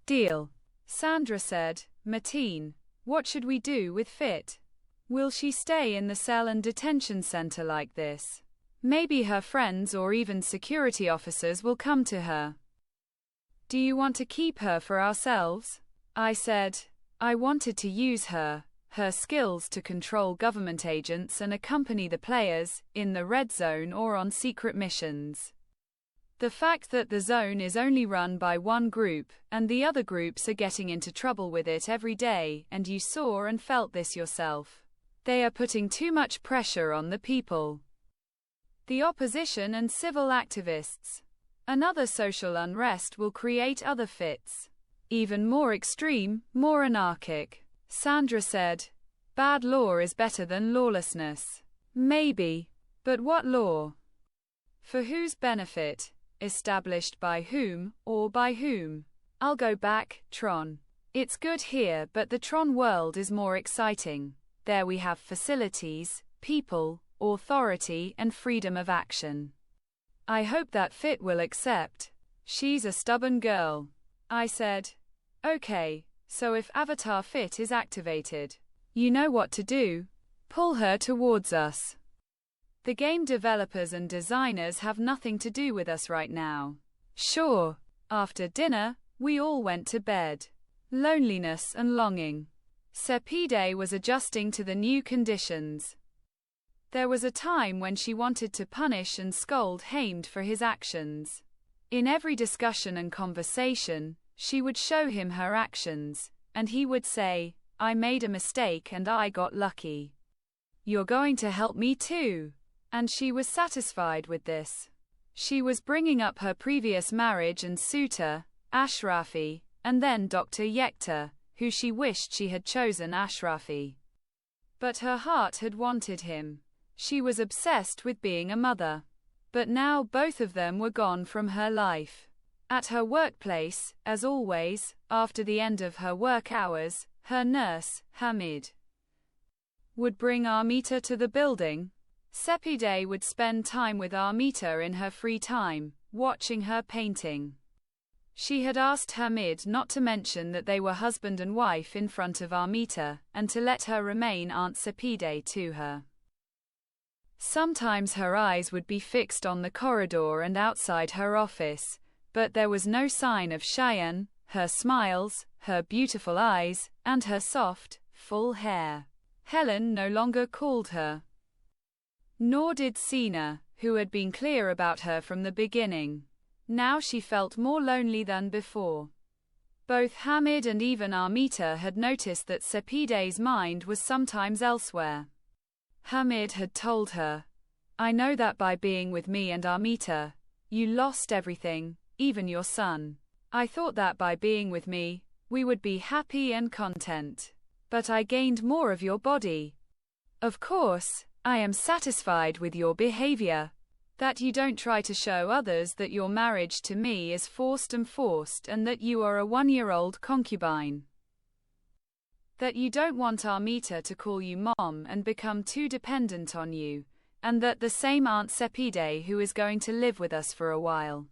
Deal. Sandra said. Mateen, what should we do with Fit? Will she stay in the cell and detention center like this? Maybe her friends or even security officers will come to her. Do you want to keep her for ourselves? I said. I wanted to use her skills to control government agents and accompany the players, in the red zone or on secret missions. The fact that the zone is only run by one group, and the other groups are getting into trouble with it every day, and you saw and felt this yourself. They are putting too much pressure on the people. The opposition and civil activists. Another social unrest will create other fits. Even more extreme, more anarchic. Sandra said. Bad law is better than lawlessness. Maybe. But what law? For whose benefit? Established by whom, or by whom? I'll go back, Tron. It's good here, but the Tron world is more exciting. There we have facilities, people, authority, and freedom of action. I hope that Fit will accept. She's a stubborn girl. I said. Okay, so if Avatar Fit is activated, you know what to do. Pull her towards us. The game developers and designers have nothing to do with us right now. Sure. After dinner, we all went to bed. Loneliness and longing. Sepide was adjusting to the new conditions. There was a time when she wanted to punish and scold Hamed for his actions. In every discussion and conversation, she would show him her actions, and he would say, I made a mistake and I got lucky. You're going to help me too. And she was satisfied with this. She was bringing up her previous marriage and suitor, Ashrafi, and then Dr. Yekta, who she wished she had chosen Ashrafi. But her heart had wanted him. She was obsessed with being a mother. But now both of them were gone from her life. At her workplace, as always, after the end of her work hours, her nurse, Hamid, would bring Armita to the building. Sepide would spend time with Armita in her free time, watching her painting. She had asked Hamid not to mention that they were husband and wife in front of Armita, and to let her remain Aunt Sepide to her. Sometimes her eyes would be fixed on the corridor and outside her office, but there was no sign of Cheyenne, her smiles, her beautiful eyes, and her soft, full hair. Helen no longer called her. Nor did Sina, who had been clear about her from the beginning. Now she felt more lonely than before. Both Hamid and even Armita had noticed that Sepide's mind was sometimes elsewhere. Hamid had told her, I know that by being with me and Armita, you lost everything, even your son. I thought that by being with me, we would be happy and content. But I gained more of your body. Of course, I am satisfied with your behavior. That you don't try to show others that your marriage to me is forced and that you are a 1-year-old concubine. That you don't want Armita to call you mom and become too dependent on you, and that the same Aunt Sepide who is going to live with us for a while.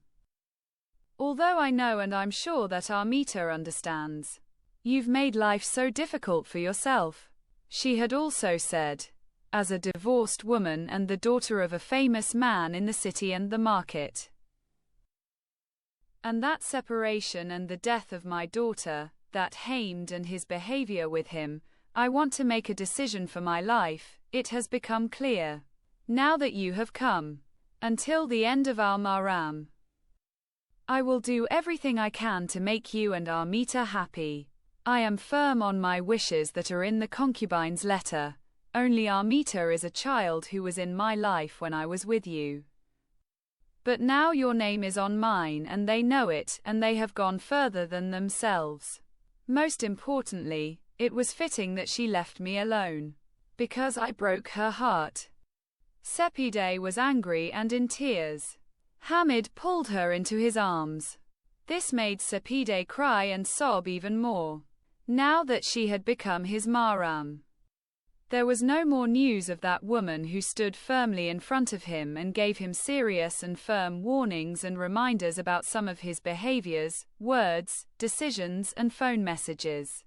Although I know and I'm sure that Armita understands. You've made life so difficult for yourself. She had also said, as a divorced woman and the daughter of a famous man in the city and the market. And that separation and the death of my daughter, that Hamed and his behavior with him, I want to make a decision for my life. It has become clear. Now that you have come. Until the end of our Maram. I will do everything I can to make you and Armita happy. I am firm on my wishes that are in the concubine's letter. Only Armita is a child who was in my life when I was with you. But now your name is on mine and they know it and they have gone further than themselves. Most importantly, it was fitting that she left me alone. Because I broke her heart. Sepide was angry and in tears. Hamid pulled her into his arms. This made Sepide cry and sob even more. Now that she had become his Maram. There was no more news of that woman who stood firmly in front of him and gave him serious and firm warnings and reminders about some of his behaviors, words, decisions, and phone messages.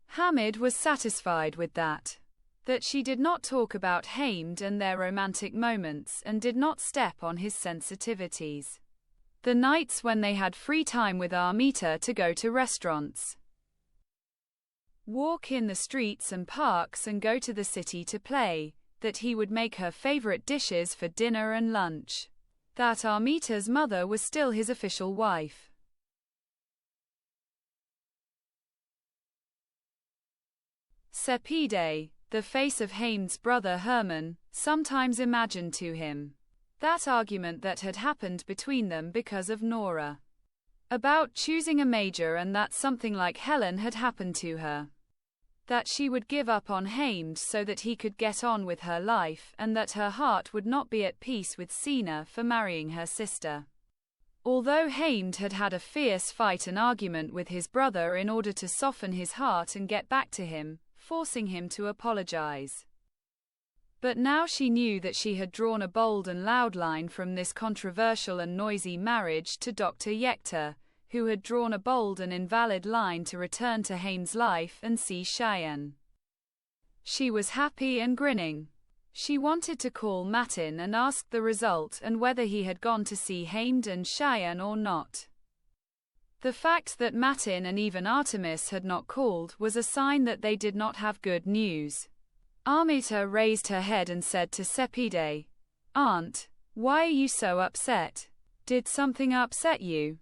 Hamid was satisfied with that. That she did not talk about Hamid and their romantic moments and did not step on his sensitivities. The nights when they had free time with Armita to go to restaurants, walk in the streets and parks and go to the city to play, that he would make her favorite dishes for dinner and lunch. That Armita's mother was still his official wife. Sepide, the face of Hamid's brother Herman, sometimes imagined to him that argument that had happened between them because of Nora. About choosing a major and that something like Helen had happened to her. That she would give up on Hamid so that he could get on with her life and that her heart would not be at peace with Sina for marrying her sister. Although Hamid had had a fierce fight and argument with his brother in order to soften his heart and get back to him, forcing him to apologize. But now she knew that she had drawn a bold and loud line from this controversial and noisy marriage to Dr. Yekta, who had drawn a bold and invalid line to return to Hamid's life and see Cheyenne. She was happy and grinning. She wanted to call Matin and ask the result and whether he had gone to see Hamid and Cheyenne or not. The fact that Matin and even Artemis had not called was a sign that they did not have good news. Armita raised her head and said to Sepide, "Aunt, why are you so upset? Did something upset you?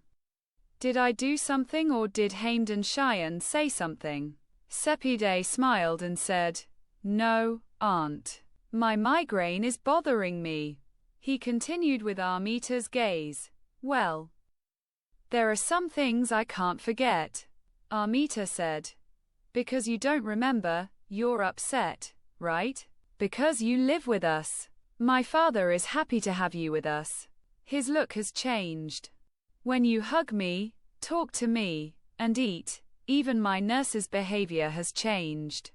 Did I do something or did Hamid and Cheyenne say something?" Sepide smiled and said, "No, Aunt. My migraine is bothering me." He continued with Armita's gaze. "Well, there are some things I can't forget," Armita said. "Because you don't remember, you're upset, right? Because you live with us. My father is happy to have you with us. His look has changed. When you hug me, talk to me, and eat, even my nurse's behavior has changed."